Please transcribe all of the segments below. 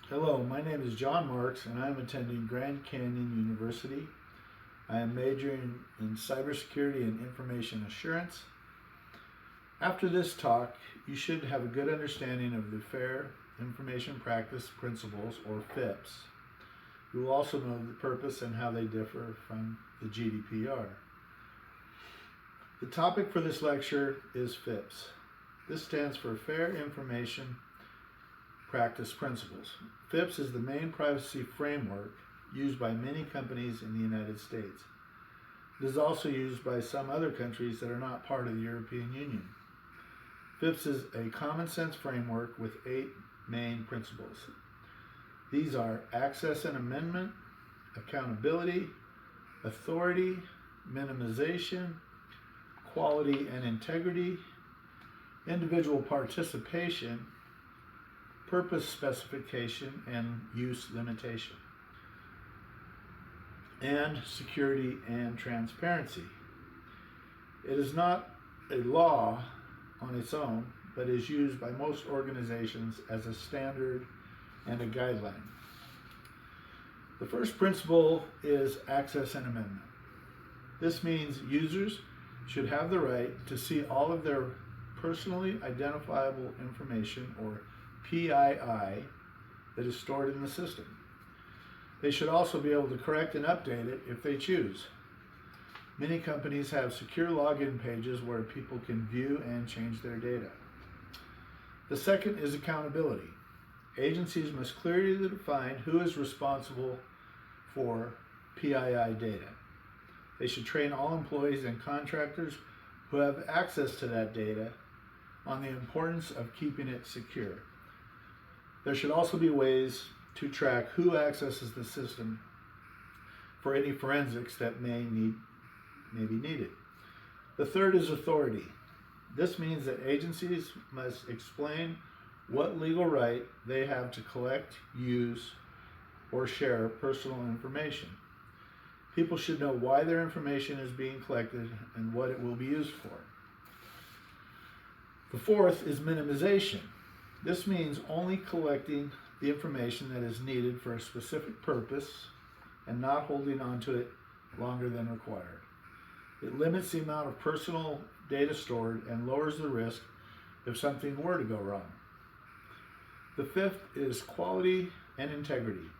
Hello, my name is John Marks and I am attending Grand Canyon University. I am majoring in cybersecurity and information assurance. After this talk, you should have a good understanding of the Fair Information Practice Principles, or FIPPs. You will also know the purpose and how they differ from the GDPR. The topic for this lecture is FIPPs. This stands for Fair Information Practice Principles. FIPPs is the main privacy framework used by many companies in the United States. It is also used by some other countries that are not part of the European Union. FIPPs is a common sense framework with 8 main principles. These are access and amendment, accountability, authority, minimization, quality and integrity, individual participation, purpose specification and use limitation, and security and transparency. It is not a law on its own, but is used by most organizations as a standard and a guideline. The first principle is access and amendment. This means users should have the right to see all of their personally identifiable information, or PII, that is stored in the system. They should also be able to correct and update it if they choose. Many companies have secure login pages where people can view and change their data. The second is accountability. Agencies must clearly define who is responsible for PII data. They should train all employees and contractors who have access to that data on the importance of keeping it secure. There should also be ways to track who accesses the system for any forensics that may be needed. The third is authority. This means that agencies must explain what legal right they have to collect, use, or share personal information. People should know why their information is being collected and what it will be used for. The fourth is minimization. This means only collecting the information that is needed for a specific purpose and not holding on to it longer than required. It limits the amount of personal data stored and lowers the risk if something were to go wrong. The fifth is quality and integrity.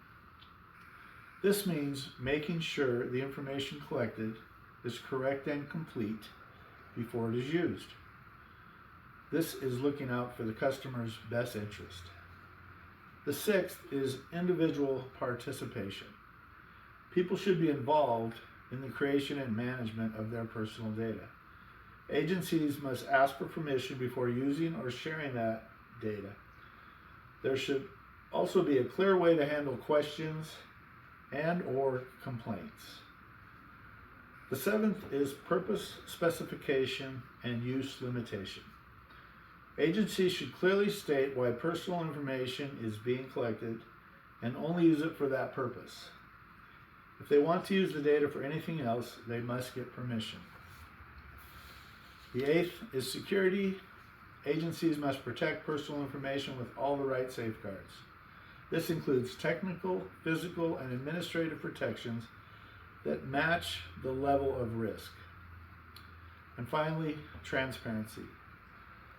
This means making sure the information collected is correct and complete before it is used. This is looking out for the customer's best interest. The sixth is individual participation. People should be involved in the creation and management of their personal data. Agencies must ask for permission before using or sharing that data. There should also be a clear way to handle questions and/or complaints. The seventh is purpose specification and use limitation. Agencies should clearly state why personal information is being collected and only use it for that purpose. If they want to use the data for anything else, they must get permission. The eighth is security. Agencies must protect personal information with all the right safeguards. This includes technical, physical, and administrative protections that match the level of risk. And finally, transparency.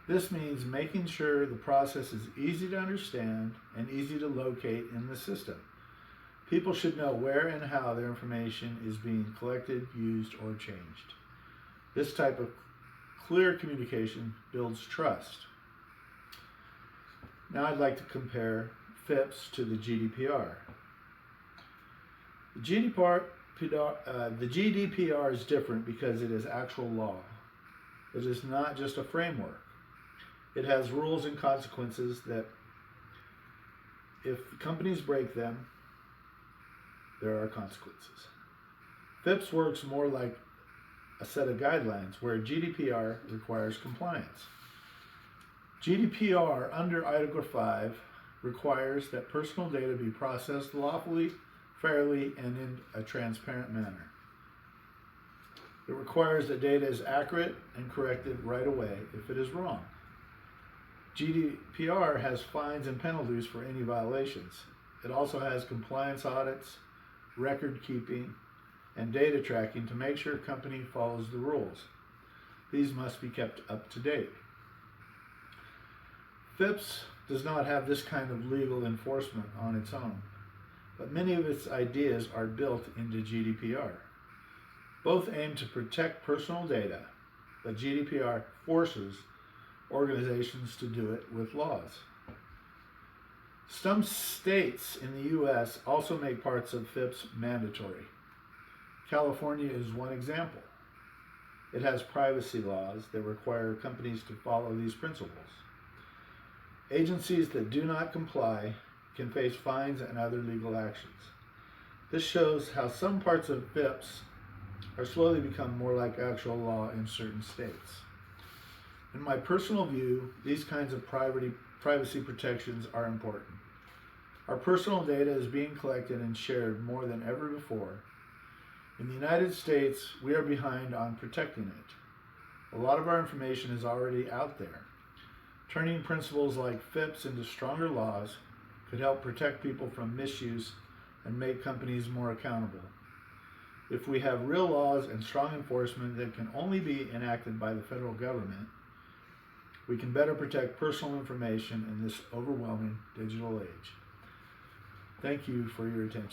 This means making sure the process is easy to understand and easy to locate in the system. People should know where and how their information is being collected, used, or changed. This type of clear communication builds trust. Now I'd like to compare FIPPs to the GDPR. The GDPR is different because it is actual law. It is not just a framework. It has rules and consequences that if companies break them, there are consequences. FIPPs works more like a set of guidelines, where GDPR requires compliance. GDPR under Article 5 requires that personal data be processed lawfully, fairly, and in a transparent manner. It requires that data is accurate and corrected right away if it is wrong. GDPR has fines and penalties for any violations. It also has compliance audits, record keeping, and data tracking to make sure a company follows the rules. These must be kept up to date. FIPPs does not have this kind of legal enforcement on its own, but many of its ideas are built into GDPR. Both aim to protect personal data, but GDPR forces organizations to do it with laws. Some states in the U.S. also make parts of FIPPs mandatory. California is one example. It has privacy laws that require companies to follow these principles. Agencies that do not comply can face fines and other legal actions. This shows how some parts of FIPPs are slowly becoming more like actual law in certain states. In my personal view, these kinds of privacy protections are important. Our personal data is being collected and shared more than ever before. In the United States, we are behind on protecting it. A lot of our information is already out there. Turning principles like FIPPs into stronger laws could help protect people from misuse and make companies more accountable. If we have real laws and strong enforcement that can only be enacted by the federal government, we can better protect personal information in this overwhelming digital age. Thank you for your attention.